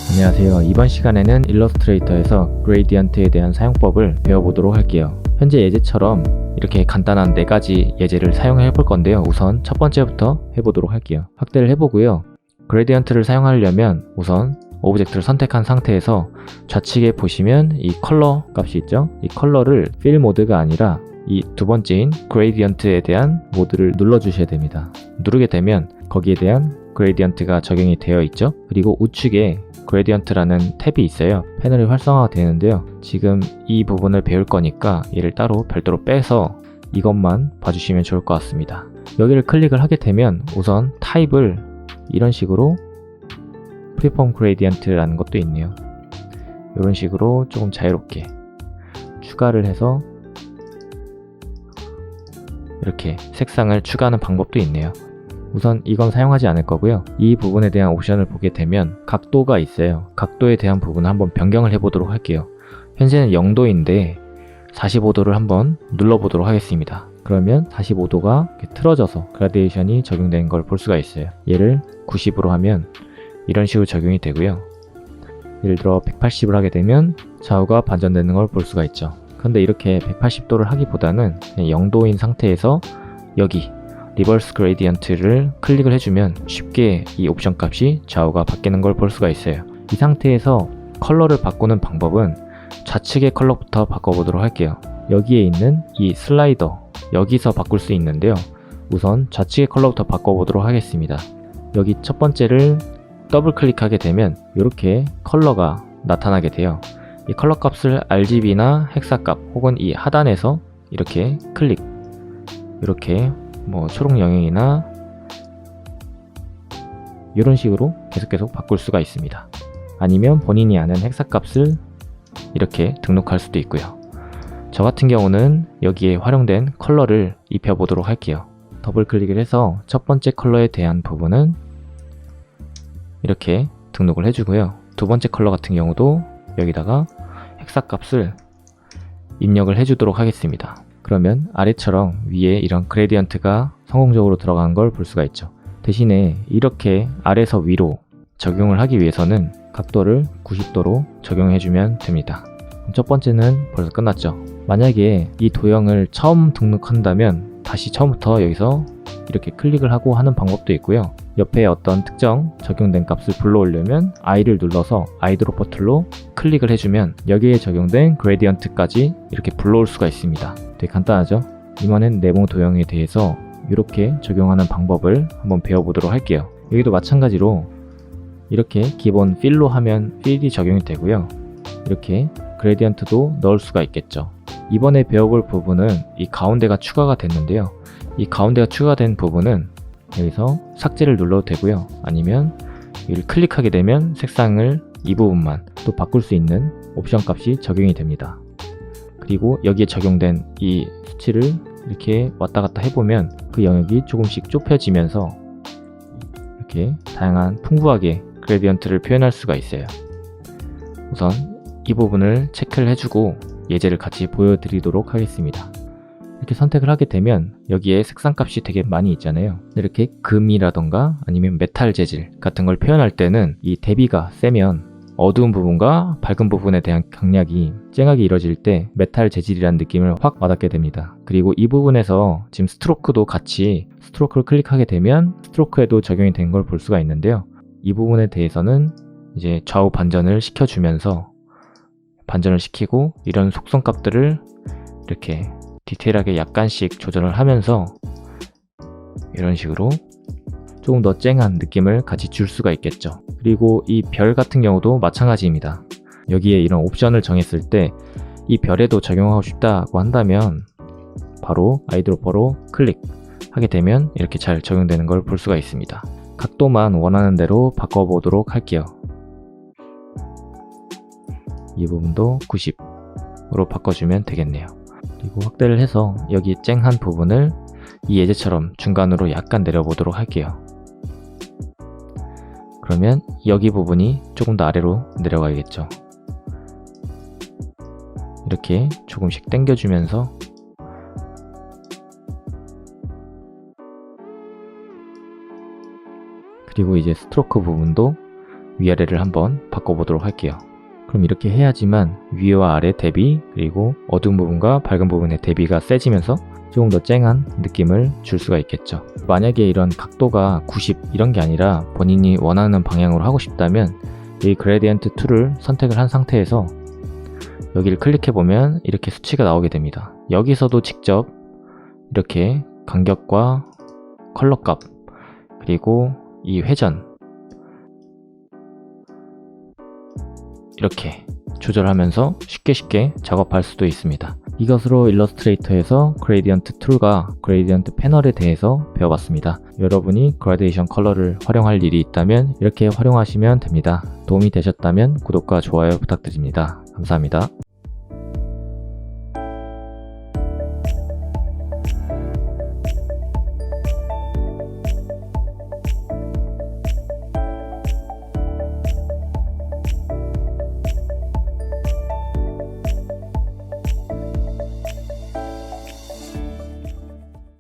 안녕하세요. 이번 시간에는 일러스트레이터에서 그레디언트에 대한 사용법을 배워보도록 할게요. 현재 예제처럼 이렇게 간단한 4가지 예제를 사용해 볼 건데요. 우선 첫 번째부터 해보도록 할게요. 확대를 해보고요. 그레디언트를 사용하려면 우선 오브젝트를 선택한 상태에서 좌측에 보시면 이 컬러 값이 있죠? 이 컬러를 필 모드가 아니라 이 두 번째인 그레디언트에 대한 모드를 눌러주셔야 됩니다. 누르게 되면 거기에 대한 그레디언트가 적용이 되어 있죠. 그리고 우측에 그레디언트라는 탭이 있어요. 패널이 활성화가 되는데요. 지금 이 부분을 배울 거니까 얘를 따로 별도로 빼서 이것만 봐주시면 좋을 것 같습니다. 여기를 클릭을 하게 되면 우선 타입을 이런 식으로 프리폼 그레디언트라는 것도 있네요. 이런 식으로 조금 자유롭게 추가를 해서 이렇게 색상을 추가하는 방법도 있네요. 우선 이건 사용하지 않을 거고요. 이 부분에 대한 옵션을 보게 되면 각도가 있어요. 각도에 대한 부분을 한번 변경을 해보도록 할게요. 현재는 0도인데 45도를 한번 눌러보도록 하겠습니다. 그러면 45도가 이렇게 틀어져서 그라데이션이 적용된 걸 볼 수가 있어요. 얘를 90으로 하면 이런 식으로 적용이 되고요. 예를 들어 180을 하게 되면 좌우가 반전되는 걸 볼 수가 있죠. 그런데 이렇게 180도를 하기보다는 0도인 상태에서 여기 리버스 그레디언트를 클릭을 해주면 쉽게 이 옵션 값이 좌우가 바뀌는 걸 볼 수가 있어요. 이 상태에서 컬러를 바꾸는 방법은 좌측의 컬러부터 바꿔보도록 할게요. 여기에 있는 이 슬라이더 여기서 바꿀 수 있는데요. 우선 좌측의 컬러부터 바꿔보도록 하겠습니다. 여기 첫 번째를 더블 클릭하게 되면 이렇게 컬러가 나타나게 돼요. 이 컬러 값을 RGB나 헥사 값 혹은 이 하단에서 이렇게 클릭 이렇게 초록 영역이나 이런 식으로 계속 바꿀 수가 있습니다. 아니면 본인이 아는 헥사 값을 이렇게 등록할 수도 있고요. 저 같은 경우는 여기에 활용된 컬러를 입혀 보도록 할게요. 더블 클릭을 해서 첫 번째 컬러에 대한 부분은 이렇게 등록을 해주고요. 두 번째 컬러 같은 경우도 여기다가 헥사 값을 입력을 해주도록 하겠습니다. 그러면 아래처럼 위에 이런 그레디언트가 성공적으로 들어간 걸 볼 수가 있죠. 대신에 이렇게 아래서 위로 적용을 하기 위해서는 각도를 90도로 적용해주면 됩니다. 첫 번째는 벌써 끝났죠. 만약에 이 도형을 처음 등록한다면 다시 처음부터 여기서 이렇게 클릭을 하고 하는 방법도 있고요. 옆에 어떤 특정 적용된 값을 불러오려면 I를 눌러서 아이드로퍼 툴로 클릭을 해주면 여기에 적용된 그레디언트까지 이렇게 불러올 수가 있습니다. 되게 간단하죠? 이번엔 네모 도형에 대해서 이렇게 적용하는 방법을 한번 배워보도록 할게요. 여기도 마찬가지로 이렇게 기본 필로 하면 필이 적용이 되고요. 이렇게 그레디언트도 넣을 수가 있겠죠. 이번에 배워볼 부분은 이 가운데가 추가가 됐는데요. 이 가운데가 추가된 부분은 여기서 삭제를 눌러도 되고요. 아니면 여기를 클릭하게 되면 색상을 이 부분만 또 바꿀 수 있는 옵션 값이 적용이 됩니다. 그리고 여기에 적용된 이 수치를 이렇게 왔다 갔다 해보면 그 영역이 조금씩 좁혀지면서 이렇게 다양한 풍부하게 그레디언트를 표현할 수가 있어요. 우선 이 부분을 체크를 해주고 예제를 같이 보여드리도록 하겠습니다. 이렇게 선택을 하게 되면 여기에 색상 값이 되게 많이 있잖아요. 이렇게 금이라던가 아니면 메탈 재질 같은 걸 표현할 때는 이 대비가 세면 어두운 부분과 밝은 부분에 대한 강약이 쨍하게 이루어질 때 메탈 재질이라는 느낌을 확 와닿게 됩니다. 그리고 이 부분에서 지금 스트로크도 같이 스트로크를 클릭하게 되면 스트로크에도 적용이 된 걸 볼 수가 있는데요. 이 부분에 대해서는 이제 좌우 반전을 시켜주면서 반전을 시키고 이런 속성 값들을 이렇게 디테일하게 약간씩 조절을 하면서 이런 식으로 조금 더 쨍한 느낌을 같이 줄 수가 있겠죠. 그리고 이 별 같은 경우도 마찬가지입니다. 여기에 이런 옵션을 정했을 때 이 별에도 적용하고 싶다고 한다면 바로 아이드로퍼로 클릭하게 되면 이렇게 잘 적용되는 걸 볼 수가 있습니다. 각도만 원하는 대로 바꿔보도록 할게요. 이 부분도 90으로 바꿔주면 되겠네요. 그리고 확대를 해서 여기 쨍한 부분을 이 예제처럼 중간으로 약간 내려보도록 할게요. 그러면 여기 부분이 조금 더 아래로 내려가야겠죠. 이렇게 조금씩 당겨주면서 그리고 이제 스트로크 부분도 위아래를 한번 바꿔보도록 할게요. 그럼 이렇게 해야지만 위와 아래 대비, 그리고 어두운 부분과 밝은 부분의 대비가 세지면서 조금 더 쨍한 느낌을 줄 수가 있겠죠. 만약에 이런 각도가 90 이런 게 아니라 본인이 원하는 방향으로 하고 싶다면 이 그레디언트 툴을 선택을 한 상태에서 여기를 클릭해보면 이렇게 수치가 나오게 됩니다. 여기서도 직접 이렇게 간격과 컬러 값, 그리고 이 회전 이렇게 조절하면서 쉽게 작업할 수도 있습니다. 이것으로 일러스트레이터에서 그레디언트 툴과 그레디언트 패널에 대해서 배워봤습니다. 여러분이 그라데이션 컬러를 활용할 일이 있다면 이렇게 활용하시면 됩니다. 도움이 되셨다면 구독과 좋아요 부탁드립니다. 감사합니다.